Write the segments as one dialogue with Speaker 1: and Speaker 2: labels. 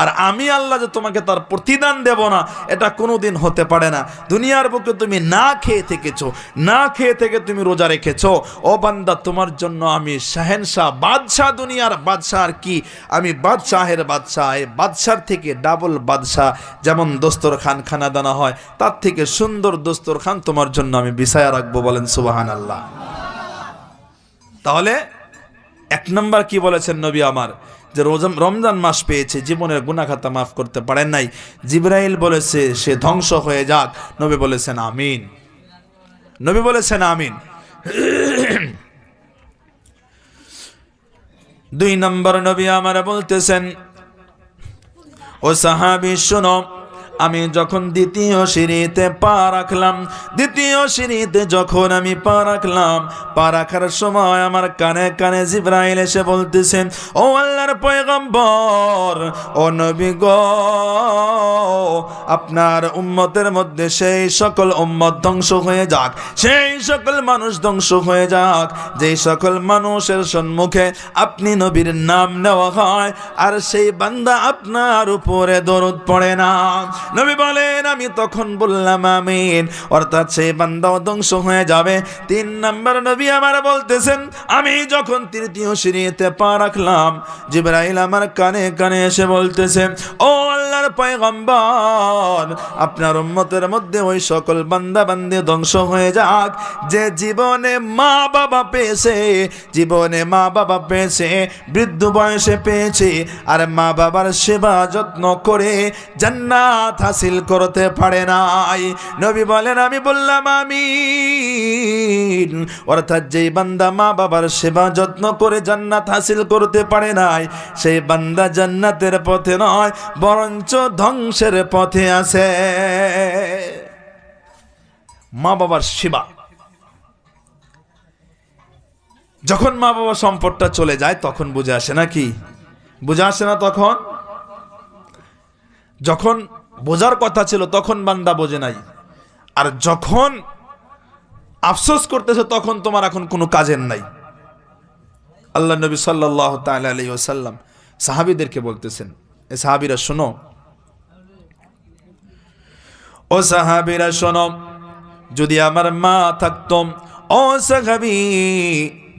Speaker 1: আর আমি আল্লাহ যে তোমাকে তার প্রতিদান দেব না, এটা কোনোদিন হতে পারে না। দুনিয়ার বুকে তুমি না খেয়ে থেকেছো, না খেয়ে থেকে তুমি রোজা রেখেছো। ও বান্দা, তোমার জন্য আমি শাহেনশাহ, বাদশাহ, দুনিয়ার বাদশাহ। আর কি, আমি বাদশাহের বাদশাহ। এই বাদশার থেকে ডাবল বাদশাহ। যেমন দস্তরখান খানা দানা হয়, তার থেকে সুন্দর দস্তরখান তোমার জন্য আমি বিছায়া রাখবো। বলেন সুবহানাল্লাহ। তাহলে এক নম্বর কি বলেছেন নবী আমার, যে রমজান মাস পেয়েছে, জীবনের গুনাহ খাতা মাফ করতে পারেন নাই। জিবরাইল বলেছে সে ধ্বংস হয়ে যাক। নবী বলেছেন আমিন। নবী বলেছেন আমিন। 2 নম্বর নবী আমার বলতেছেন, ও সাহাবী শোনো, আমি যখন দ্বিতীয় সিঁড়িতে পা রাখলাম, দ্বিতীয় সিঁড়িতে যখন আমি পা রাখলাম, পা রাখার সময় আমার কানে কানে জিবরাইল এসে বলতেছেন, ও আল্লাহর পয়গম্বর, ও নবী গো, আপনার উম্মতের মধ্যে সেই সকল উম্মত ধ্বংস হয়ে যাক, সেই সকল মানুষ ধ্বংস হয়ে যাক, যেই সকল মানুষের সম্মুখে আপনি নবীর নাম নেওয়া হয় আর সেই বান্দা আপনার উপরে দরুদ পড়ে না। নবী বলেন, আমি তখন বললাম আমিন, অর্থাৎ সেই বান্দাও ধ্বংস হয়ে যাবে। 3 নম্বর নবী আমার বলতেছেন, আমি যখন তৃতীয় সিঁড়িতে পা রাখলাম, জিবরাইল আমার কানে কানে এসে বলতেছে, ও আল্লাহর পয়গম্বর, আপনার উম্মতের মধ্যে ওই সকল বান্দা বান্দি ধ্বংস হয়ে যাক যে জীবনে মা বাবা পেয়েছে, জীবনে মা বাবা পেয়েছে, বৃদ্ধ বয়সে পেয়েছে, আর মা বাবার সেবা যত্ন করে জান্নাত হাসিল করতে পারে নাই। নবী বলেন, আমি বললাম আমিন, অর্থাৎ যেই বান্দা মা বাবার সেবা যত্ন করে জান্নাত হাসিল করতে পারে নাই, সেই বান্দা জান্নাতের পথে নয় বরঞ্চ ধ্বংসের পথে আছে। মা বাবার সেবা, যখন মা বাবার সম্পদটা চলে যায় তখন বুঝে আসে না, কি বুঝে আসে না? তখন যখন বোঝার কথা ছিল তখন বান্দা বোঝে নাই, আর যখন আফসোস করতেছে তখন তোমার এখন কোনো কাজের নাই। আল্লাহ নবী সাল্লাল্লাহু তাআলা আলাইহি ওয়াসাল্লাম সাহাবীদেরকে বলতেছেন, এ সাহাবীরা শোনো, ও সাহাবীরা শোনো, যদি আমার মা থাকতো, ও সাহাবী,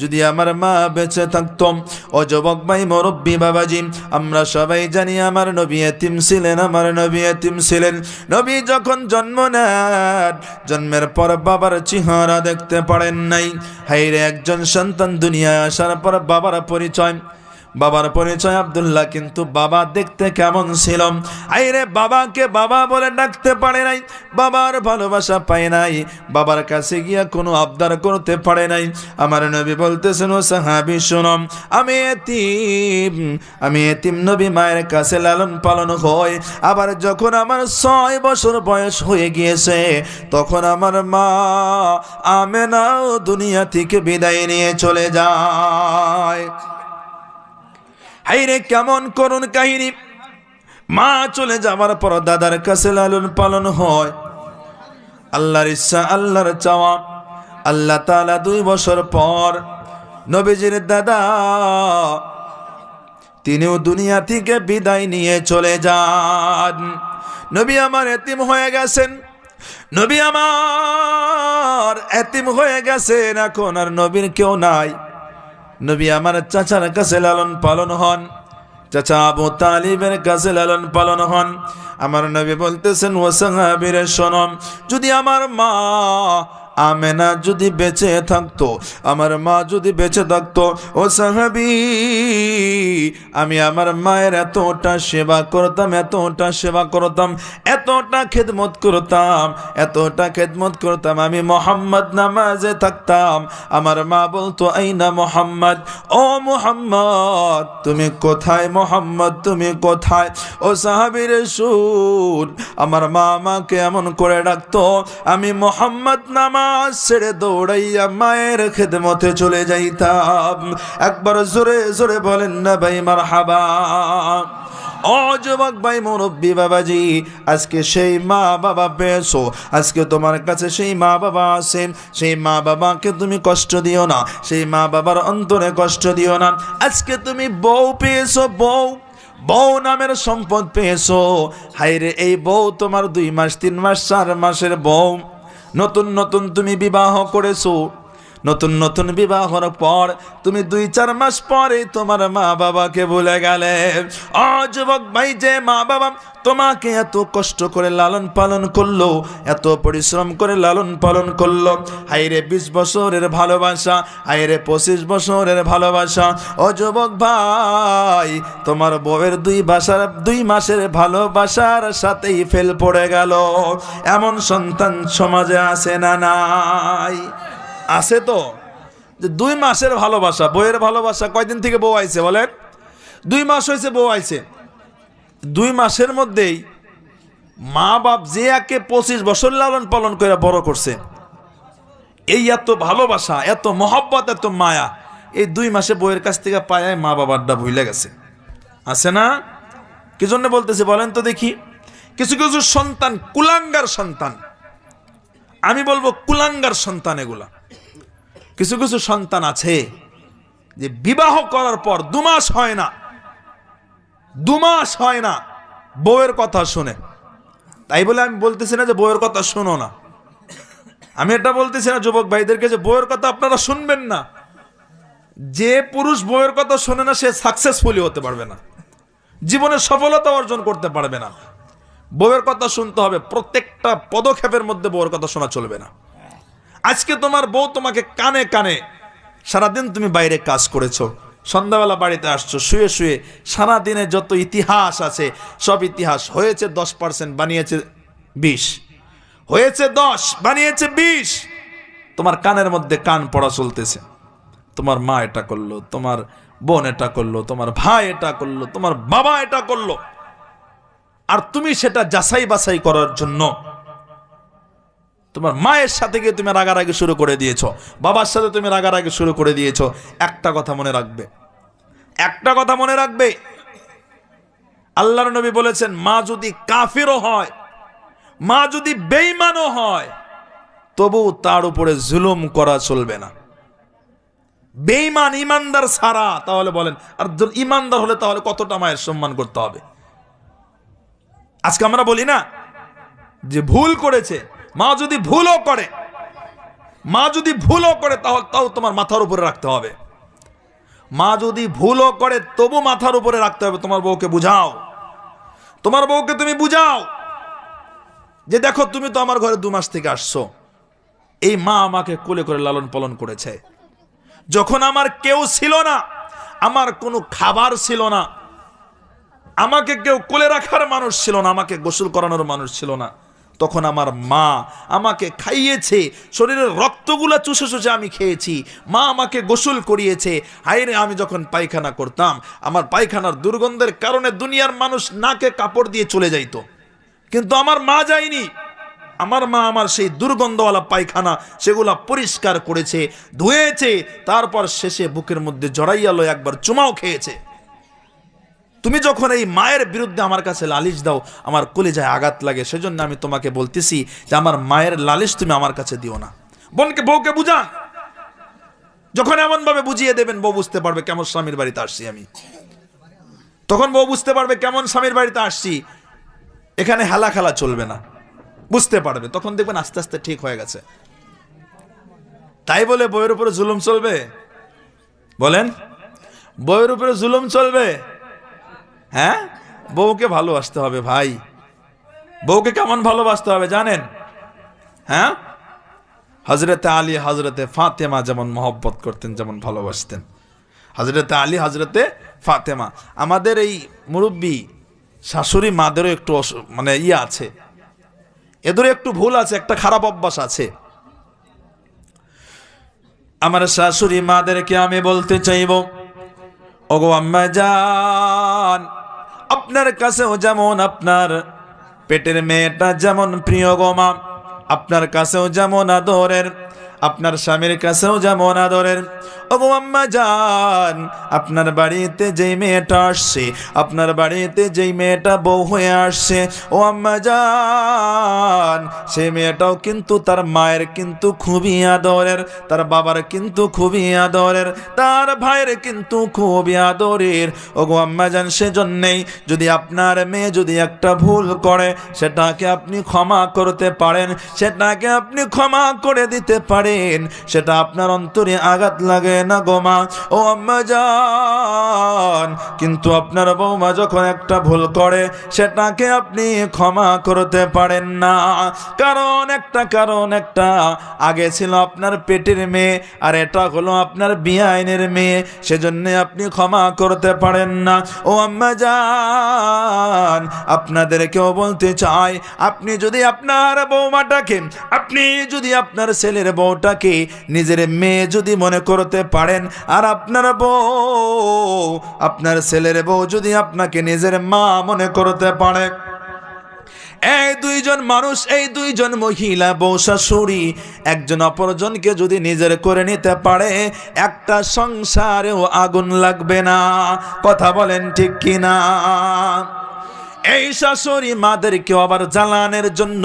Speaker 1: যদি আমার মা বেঁচে থাকতাম, ও যুবক ভাই মুরব্বী বাবাজি, আমরা সবাই জানি আমার নবী এতিম ছিলেন, আমার নবী এতিম ছিলেন। নবী যখন জন্ম নেন, জন্মের পর বাবার চেহারা দেখতে পারেন নাই। হায়রে, একজন সন্তান দুনিয়ায় আসার পর বাবার পরিচয়, বাবার পরিচয় আব্দুল্লাহ, কিন্তু বাবা দেখতে কেমন ছিল? আইরে, বাবাকে বাবা বলে ডাকতে পারে নাই, বাবার ভালোবাসা পায় নাই, বাবার কাছে গিয়া কোনো আবদার করতে পারে নাই। আমার নবী বলতেছেন, ও সাহাবী শোনো, আমি এতিম নবী মায়ের কাছে লালন পালন হয়। আবার যখন আমার 6 বছর বয়স হয়ে গিয়েছে, তখন আমার মা আমেনাও দুনিয়া থেকে বিদায় নিয়ে চলে যায়। হাইরে, কেমন করুণ কাহিনী! মা চলে যাবার পর দাদার কাছে লালন পালন হয়। আল্লাহর ইচ্ছা, আল্লাহর চাওয়া, আল্লাহ তাআলা 2 বছর পর নবীজির দাদা তিনিও দুনিয়া থেকে বিদায় নিয়ে চলে যান। নবী আমার এতিম হয়ে গেছেন, নবী আমার এতিম হয়ে গেছেন, এখন আর নবীর কেউ নাই। নবী আমার চাচার কাছে লালন পালন হন, চাচা আবু তালিবের কাছে লালন পালন হন। আমার নবী বলতেছেন, ও সাহাবীরা শোনো, যদি আমার মা আমেনা যদি বেঁচে থাকতো, আমার মা যদি বেঁচে থাকতো, ও সাহাবী, আমি আমার মায়ের এতটা সেবা করতাম, এতটা সেবা করতাম, এতটা খেদমত করতাম, এতটা খেদমত করতাম। আমি মুহাম্মদ নামাজে থাকতাম, আমার মা বলতো, আইনা মুহাম্মদ, ও মুহাম্মদ তুমি কোথায়? মুহাম্মদ তুমি কোথায়? ও সাহাবীর শুন, আমার মা আমাকে এমন করে ডাকতো, আমি মুহাম্মদ নামাজ ছেড়ে দৌড়াইয়া মায়ের খেদমতে চলে যাইতাম। একবার জোরে জোরে বলেন না ভাই মারহাবা। ও যুবক ভাই মুরব্বী বাবাজি, আজকে সেই মা বাবা পেয়েছো, আজকে তোমার কাছে সেই মা বাবা আছে, সেই মা বাবাকে তুমি কষ্ট দিও না, সেই মা বাবার অন্তরে কষ্ট দিও না। আজকে তুমি বউ পেয়েছো, বউ নামের সম্পদ পেয়েছো, হায়রে এই বউ তোমার 2 মাস 3 মাস 4 মাসের বউ, নতুন নতুন তুমি বিবাহ করেছো, নতুন নতুন বিবাহর পর তুমি 2-4 মাস পরে তোমার মা বাবাকে ভুলে গেলে। যুবক ভাই, যে মা বাবা তোমাকে এত কষ্ট করে লালন পালন করলো, এত পরিশ্রম করে লালন পালন করলো, হায়রে 20 বছরের ভালোবাসা, হায়রে 25 বছরের ভালোবাসা, ও যুবক ভাই তোমার বউয়ের 2 মাসের ভালোবাসার সাথেই ফেল পড়ে গেল। এমন সন্তান সমাজে আছে না নাই? আছে তো, যে 2 মাসের ভালোবাসা, বউয়ের ভালোবাসা। কয়দিন থেকে বউ আইছে বলেন? 2 মাস হয়েছে বউ আইছে। 2 মাসের মধ্যেই মা বাপ যে একে 25 বছর লালন পালন করে বড় করছে, এই এত ভালোবাসা, এত মহব্বত, এত মায়া এই 2 মাসে বউয়ের কাছ থেকে পায় মা বাবারটা ভুলে গেছে। আছে না? কি জন্য বলতেছি বলেন তো দেখি? কিছু কিছু সন্তান কুলাঙ্গার সন্তান, আমি বলবো কুলাঙ্গার সন্তান এগুলা। কিছু কিছু সন্তান আছে যে বিবাহ করার পর 2 মাস হয় না, 2 মাস হয় না বউয়ের কথা শুনে। তাই বলে আমি বলতেছি না যে বউয়ের কথা শুনো না, আমি এটা বলতেছি না যুবক ভাইদেরকে যে বউয়ের কথা আপনারা শুনবেন না। যে পুরুষ বউয়ের কথা শোনে না সে সাকসেসফুলি হতে পারবে না, জীবনে সফলতা অর্জন করতে পারবে না। বউয়ের কথা শুনতে হবে, প্রত্যেকটা পদক্ষেপের মধ্যে বউয়ের কথা শোনা চলবে না। আজকে তোমার বউ তোমাকে কানে কানে, সারাদিন তুমি বাইরে কাজ করেছো, সন্ধ্যাবেলা বাড়িতে আসছো, শুয়ে শুয়ে সারাদিনে যত ইতিহাস আছে সব ইতিহাস হয়েছে 10%, বানিয়েছে 20, হয়েছে 10 বানিয়েছে 20। তোমার কানের মধ্যে কান পড়া চলতেছে, তোমার মা এটা করলো, তোমার বোন এটা করলো, তোমার ভাই এটা করলো, তোমার বাবা এটা করলো, আর তুমি সেটা যাচাই বাছাই করার জন্য তোমার মায়ের সাথে গিয়ে তুমি রাগারাগি শুরু করে দিয়েছো, বাবার সাথে তুমি রাগারাগি শুরু করে দিয়েছো। একটা কথা মনে রাখবে, একটা কথা মনে রাখবে, আল্লাহর নবী বলেছেন মা যদি কাফিরও হয়, মা যদি বেঈমানও হয়, তবু তার উপরে জুলুম করা চলবে না। বেঈমান ইমানদার ছাড়া, তাহলে বলেন, আর ইমানদার হলে তাহলে কতটা মায়ের সম্মান করতে হবে? আজকে আমরা বলি না যে ভুল করেছে, মা যদি ভুলও করে, মা যদি ভুলও করে তাও তোমার মাথার উপরে রাখতে হবে। মা যদি ভুলও করে তবু মাথার উপরে রাখতে হবে। তোমার বউকে বুঝাও, তোমার বউকে তুমি বুঝাও যে দেখো তুমি তো আমার ঘরে 2 মাস থেকে আসছো, এই মা আমাকে কোলে করে লালন পালন করেছে, যখন আমার কেউ ছিল না, আমার কোনো খাবার ছিল না, আমাকে কেউ কোলে রাখার মানুষ ছিল না, আমাকে গোসল করানোর মানুষ ছিল না, তখন আমার মা আমাকে খাইয়েছে, শরীরের রক্তগুলা চুষে চুষে আমি খেয়েছি, মা আমাকে গোসল করিয়েছে। হায়রে আমি যখন পায়খানা করতাম, আমার পায়খানার দুর্গন্ধের কারণে দুনিয়ার মানুষ নাকে কাপড় দিয়ে চলে যাইতো, কিন্তু আমার মা যায়নি। আমার মা আমার সেই দুর্গন্ধওয়ালা পায়খানা সেগুলা পরিষ্কার করেছে, ধুয়েছে, তারপর শেষে বুকের মধ্যে জড়াইয়া লয় একবার চুমাও খেয়েছে। তুমি যখন এই মায়ের বিরুদ্ধে আমার কাছে লালিশ দাও, আমার কলিজায় আঘাত লাগে। সেজন্য আমি তোমাকে বলতেছি যে আমার মায়ের লালিশ তুমি আমার কাছে দিও না। বউকে বুঝান, যখন এমন ভাবে বুঝিয়ে দেবেন বউ বুঝতে পারবে কেমন স্বামীর বাড়িতে আসছি আমি, তখন বউ বুঝতে পারবে কেমন স্বামীর বাড়িতে আসছি, এখানে হেলা খেলা চলবে না, বুঝতে পারবে। তখন দেখবেন আস্তে আস্তে ঠিক হয়ে গেছে। তাই বলে বউয়ের উপরে জুলুম চলবে? বলেন, বউয়ের উপরে জুলুম চলবে? হ্যাঁ, বউকে ভালোবাসতে হবে ভাই। বউকে কেমন ভালোবাসতে হবে জানেন? হ্যাঁ, হযরতে আলী হযরতে ফাতেমা যেমন মহব্বত করতেন, যেমন ভালোবাসতেন, হযরতে আলী হযরতে ফাতেমা। আমাদের এই মুরব্বী শাশুড়ি মাদেরও একটু মানে আছে, এদেরও একটু ভুল আছে, একটা খারাপ অভ্যাস আছে। আমার শাশুড়ি মাদেরকে আমি বলতে চাইব, ওগো আম্মা জান, আপনার কাছেও যেমন আপনার পেটের মেয়েটা যেমন প্রিয় গো মা, আপনার কাছেও যেমন আদরের, আপনার স্বামীর কাছেও যেমন আদরের। ওগো আম্মা জান, আপনার বাড়িতে যেই মেয়েটা আসছে, আপনার বাড়িতে যেই মেয়েটা বউ হয়ে আসছে, ও আম্মা জান, সেই মেয়েটাও কিন্তু তার মায়ের কিন্তু খুবই আদরের, তার বাবার কিন্তু খুবই আদরের, তার ভাইয়ের কিন্তু খুবই আদরের। ওগো আম্মা জান, সেজন্যেই যদি আপনার মেয়ে যদি একটা ভুল করে, সেটাকে আপনি ক্ষমা করতে পারেন, সেটাকে আপনি ক্ষমা করে দিতে পারেন, সেটা আপনার অন্তরে আঘাত লাগে না গো মা, ও আম্মা জান। কিন্তু আপনার বৌমা যখন একটা ভুল করে, সেটাকে আপনি ক্ষমা করতে পারেন না। কারণ একটা আগে ছিল আপনার পেটের মেয়ে, আর এটা হলো আপনার বিআইনের মেয়ে, সেজন্য আপনি ক্ষমা করতে পারেন না। ও আম্মা জান, আপনাদেরকেও বলতে চাই, আপনি যদি আপনার বৌমাটাকে, আপনি যদি আপনার ছেলের বউটাকে নিজের মেয়ে যদি মনে করতে পারেন, আর আপনার বউ, আপনার ছেলের বউ যদি আপনাকে নিজের মা মনে করতে পারে, এই দুইজন মানুষ, এই দুইজন মহিলা বউ শাশুড়ি একজন অপরজনকে যদি নিজের করে নিতে পারে, একটা সংসারেও আগুন লাগবে না। কথা বলেন ঠিক কিনা? এই শাশুড়ি মাদেরকে আবার জ্বালানের জন্য,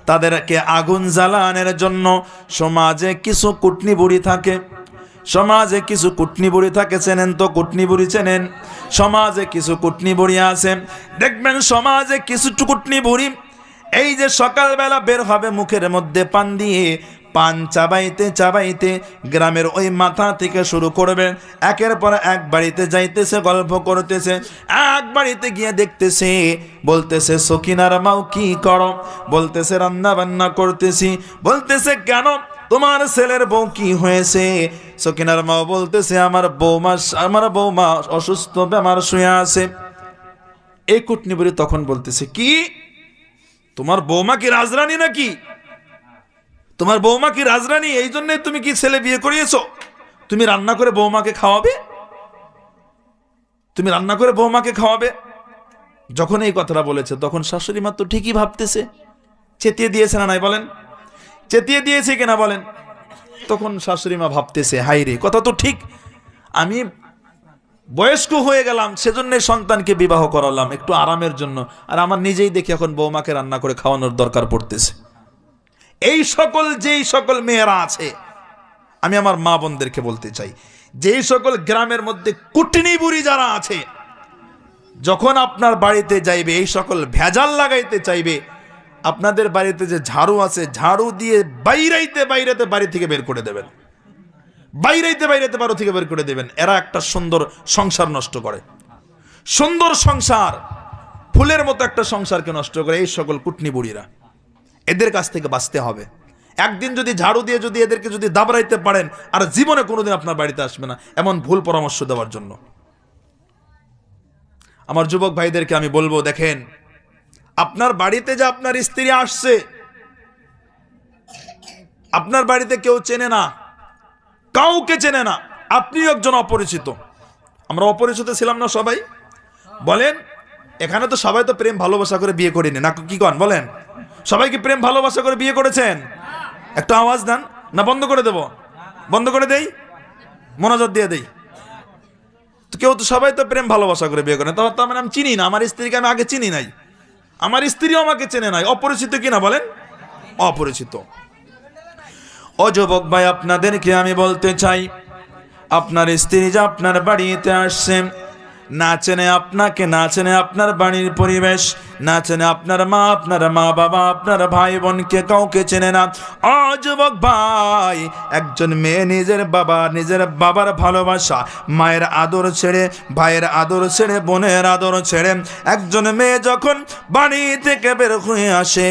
Speaker 1: তাদেরকে আগুন জ্বালানের জন্য সমাজে কিছু কুটনি বুড়ি থাকে, সমাজে কিছু কুটনি বুড়ি থাকে। চেনেন তো কুটনি বুড়ি? চেনেন? সমাজে কিছু কুটনি বুড়ি আছে, দেখবেন সমাজে কিছু কুটনি বুড়ি এই যে সকালবেলা বের হবে মুখের মধ্যে পান দিয়ে, পান চাবাইতে চাবাইতে গ্রামের ওই মাথা থেকে শুরু করবে, একের পর এক বাড়িতে যাইতেছে, গল্প করতেছে, এক বাড়িতে গিয়ে দেখতেছে, বলতেছে সকিনার মাও কি করো? বলতেছে রান্না বান্না করতেছি। বলতেছে কেন, তোমার ছেলের বউ কি হয়েছে? সকিনার মাও বলতেছে আমার বৌমা অসুস্থ, বেমার শুয়ে আছে। এই কুটনি বুড়ি তখন বলতেছে কি, তোমার বৌমা কি রাজরানী নাকি? তোমার বৌমা কি রাজরানী? এই জন্য তুমি কি ছেলে বিয়ে করিয়েছো? তুমি রান্না করে বৌমাকে খাওয়াবে? তুমি রান্না করে বৌমাকে খাওয়াবে? যখন এই কথাটা বলেছে, তখন শাশুড়ি মা তো ঠিকই ভাবতেছে, চেতিয়ে দিয়েছে না নাই বলেন? চেতিয়ে দিয়েছে কিনা বলেন? তখন শাশুড়ি মা ভাবতেছে, হাই রে, কথা তো ঠিক, আমি বয়স্ক হয়ে গেলাম, সেজন্য সন্তানকে বিবাহ করালাম একটু আরামের জন্য, আর আমার নিজেই দেখি এখন বৌমাকে রান্না করে খাওয়ানোর দরকার পড়তেছে। যেই সকল মেয়েরা আছে, আমি আমার মা বোনদেরকে বলতে চাই, যেই সকল গ্রামের মধ্যে কুটনি বুড়ি যারা আছে, যখন আপনার বাড়িতে যাইবে, এই সকল ভেজাল লাগাইতে চাইবে, আপনাদের বাড়িতে যে ঝাড়ু আছে, ঝাড়ু দিয়ে বাইরাইতে বাড়ি থেকে বের করে দেবেন, বাইরাইতে বাড়ি থেকে বের করে দেবেন। এরা একটা সুন্দর সংসার নষ্ট করে, সুন্দর সংসার, ফুলের মতো একটা সংসারকে নষ্ট করে এই সকল কুটনি বুড়িরা। এদের কাছ থেকে বাঁচতে হবে। একদিন যদি ঝাড়ু দিয়ে যদি এদেরকে যদি দাবড়াইতে পারেন, আর জীবনে কোনোদিন আপনার বাড়িতে আসবে না, এমন ভুল পরামর্শ দেওয়ার জন্য। আমার যুবক ভাইদেরকে আমি বলবো, দেখেন, আপনার বাড়িতে যে আপনার স্ত্রী আসছে, আপনার বাড়িতে কেউ চেনে না, কাউকে চেনে না, আপনি একজন অপরিচিত। আমরা অপরিচিত ছিলাম না সবাই? বলেন, এখানে তো সবাই তো প্রেম ভালোবাসা করে বিয়ে করিনি না, কি কন বলেন? সবাই কি প্রেম ভালোবাসা করে বিয়ে করেছেন? একটু আওয়াজ দেন না, বন্ধ করে দেব? বন্ধ করে দেই, মোনাজাত দিয়ে দেই। তো কেউ তো, সবাই তো প্রেম ভালোবাসা করে বিয়ে করেন। তার মানে আমি চিনি না, আমার স্ত্রীকে আমি আগে চিনি নাই, আমার স্ত্রীও আমাকে চেনে নাই। অপরিচিত কিনা বলেন? অপরিচিত। ও যুবক ভাই, আপনাদেরকে আমি বলতে চাই, আপনার স্ত্রী যে আপনার বাড়িতে আসছে, না চেনে আপনাকে, না চেনে আপনার বাড়ির পরিবেশ, না চেনে আপনার মা বাবা, আপনার ভাই বোনকে কাউকে চেনে না। ও যুবক ভাই, একজন মেয়ে নিজের বাবার ভালোবাসা, মায়ের আদর ছেড়ে, ভাইয়ের আদর ছেড়ে, বোনের আদর ছেড়ে একজন মেয়ে যখন বাড়ি থেকে বের হয়ে আসে,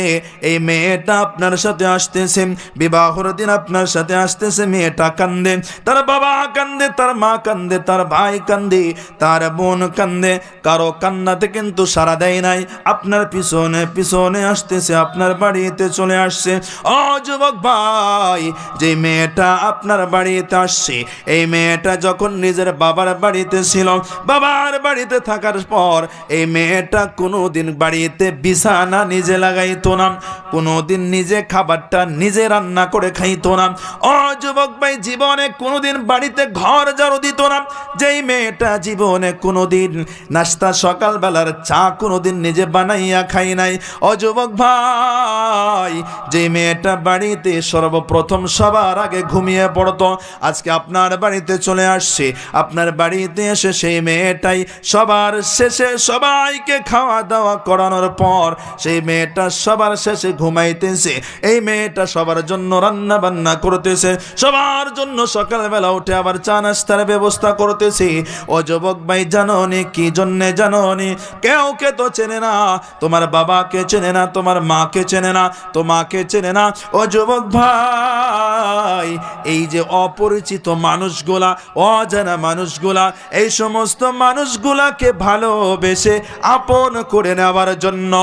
Speaker 1: এই মেয়েটা আপনার সাথে আসতেছে, বিবাহের দিন আপনার সাথে আসতেছে, মেয়েটা কান্দে, তার বাবা কান্দে, তার মা কান্দে, তার ভাই কান্দে, তার বোন কান্দে, কারো কান্নাতে কিন্তু সাড়া দেয় নাই। আপনার পিছনে পিছনে আসতেছে, আপনার বাড়িতে চলে আসছে। ও যুবক ভাই, যে মেয়েটা আপনার বাড়িতে আসছে, এই মেয়েটা যখন নিজের বাবার বাড়িতে ছিল, বাবার বাড়িতে থাকার পর এই মেয়েটা কোনোদিন বাড়িতে বিছানা নিজে লাগাইতো না, কোনোদিন নিজে খাবারটা নিজে রান্না করে খাইতো না। ও যুবক ভাই, জীবনে কোনোদিন বাড়িতে ঘর ঝাড়ু দিত না। যেই মেয়েটা জীবনে কোনোদিন নাস্তা সকালবেলার চা কোনোদিন নিজে বানাইয়া খাই নাই। ও যুবক ভাই, যে মেয়েটা বাড়িতে সর্বপ্রথম সবার আগে ঘুমিয়ে পড়তো, আজকে আপনার বাড়িতে চলে আসছে। আপনার বাড়িতে এসে সেই মেয়েটাই সবার শেষে সবাইকে খাওয়া দাওয়া করানোর পর সেই মেয়েটা সবার শেষে ঘুমাইতেছে। এই মেয়েটা সবার জন্য রান্না বান্না করতেছে, সবার জন্য সকালবেলা উঠে আবার চা নাস্তার ব্যবস্থা করতেছে। ও যুবক ভাই, জানো নি কি জন্যে? জানো নি? কেউকে তো চেনে না, তোমার বাবাকে চেনে না, তোমার মাকে চেনে না, তোমাকে চেনে না। ও যুবক ভাই, এই যে অপরিচিত মানুষগুলা, অজানা মানুষগুলা, এই সমস্ত মানুষগুলাকে ভালোবেসে আপন করে নেওয়ার জন্য